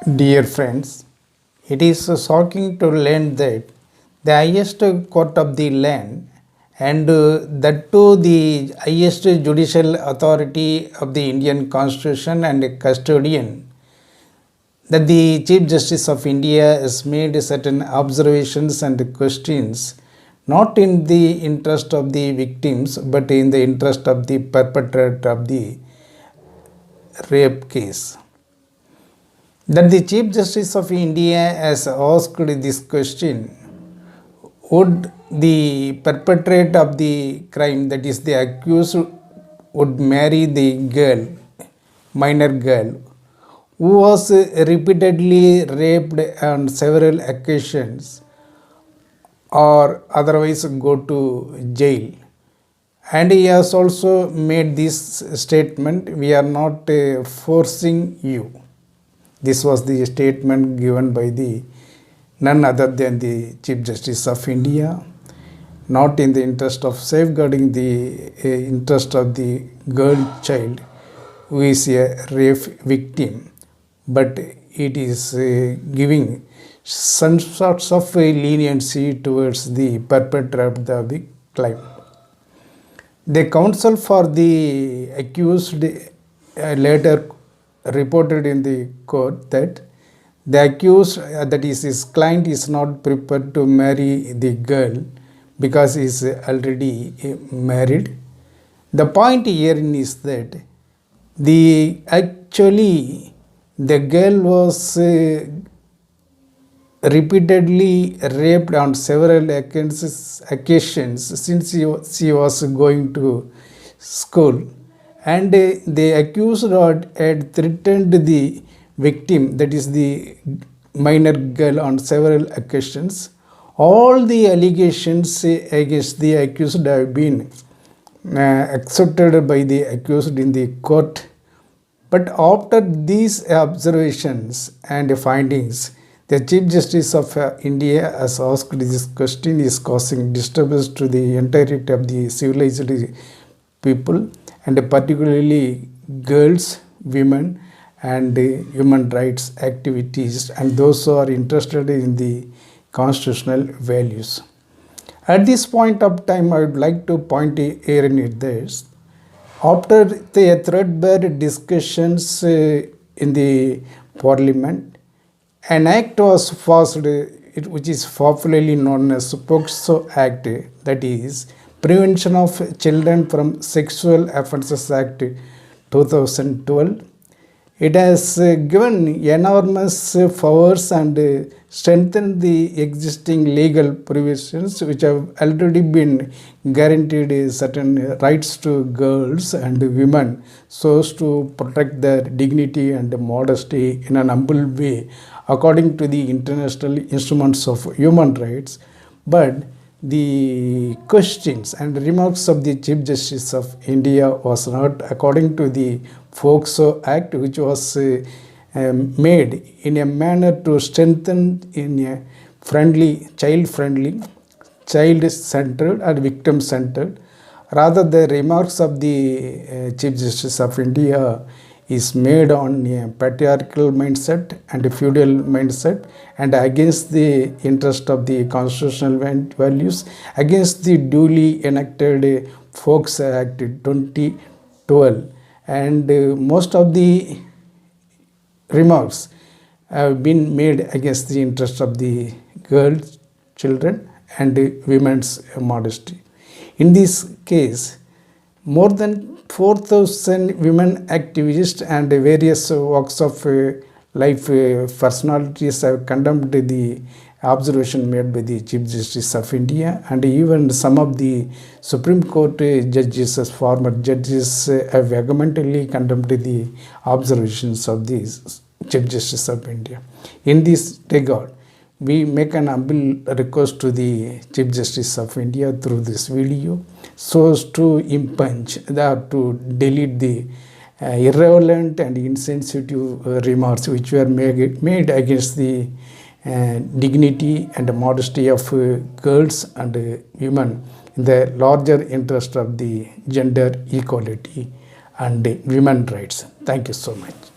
Dear friends, it is shocking to learn that the highest court of the land and that too the highest judicial authority of the Indian Constitution and custodian, that the Chief Justice of India has made certain observations and questions not in the interest of the victims but in the interest of the perpetrator of the rape case. That the Chief Justice of India has asked this question: would the perpetrator of the crime, that is the accused, would marry the girl, minor girl, who was repeatedly raped on several occasions or otherwise go to jail? And he has also made this statement: we are not forcing you. This was the statement given by the none other than the Chief Justice of India, not in the interest of safeguarding the interest of the girl child who is a rape victim, but it is giving some sorts of leniency towards the perpetrator of the crime. The counsel for the accused later reported in the court that the accused, that is his client, is not prepared to marry the girl because he is already married. The point here is that the girl was repeatedly raped on several occasions since she was going to school, and the accused had threatened the victim, that is the minor girl, on several occasions. All the allegations against the accused have been accepted by the accused in the court. But after these observations and findings, the Chief Justice of India has asked this question is causing disturbance to the entirety of the civilized people, and particularly girls, women, and human rights activities, and those who are interested in the constitutional values. At this point of time, I would like to point here in this: after the threadbare discussions in the Parliament, an act was passed which is popularly known as POCSO Act, that is Prevention of Children from Sexual Offences Act 2012. It has given enormous powers and strengthened the existing legal provisions which have already been guaranteed certain rights to girls and women so as to protect their dignity and modesty in an humble way according to the international instruments of human rights. But the questions and remarks of the Chief Justice of India was not according to the POCSO Act, which was made in a manner to strengthen in a child-centered and victim-centered. Rather, the remarks of the Chief Justice of India is made on a patriarchal mindset and a feudal mindset, and against the interest of the constitutional values, against the duly enacted POCSO Act 2012. And most of the remarks have been made against the interest of the girls, children, and women's modesty. In this case, more than 4,000 women activists and various walks of life personalities have condemned the observation made by the Chief Justice of India, and even some of the Supreme Court judges, former judges, have vehemently condemned the observations of the Chief Justice of India. In this regard, we make an humble request to the Chief Justice of India through this video so as to impunge, to delete the irrelevant and insensitive remarks which were made against the dignity and modesty of girls and women in the larger interest of the gender equality and women rights. Thank you so much.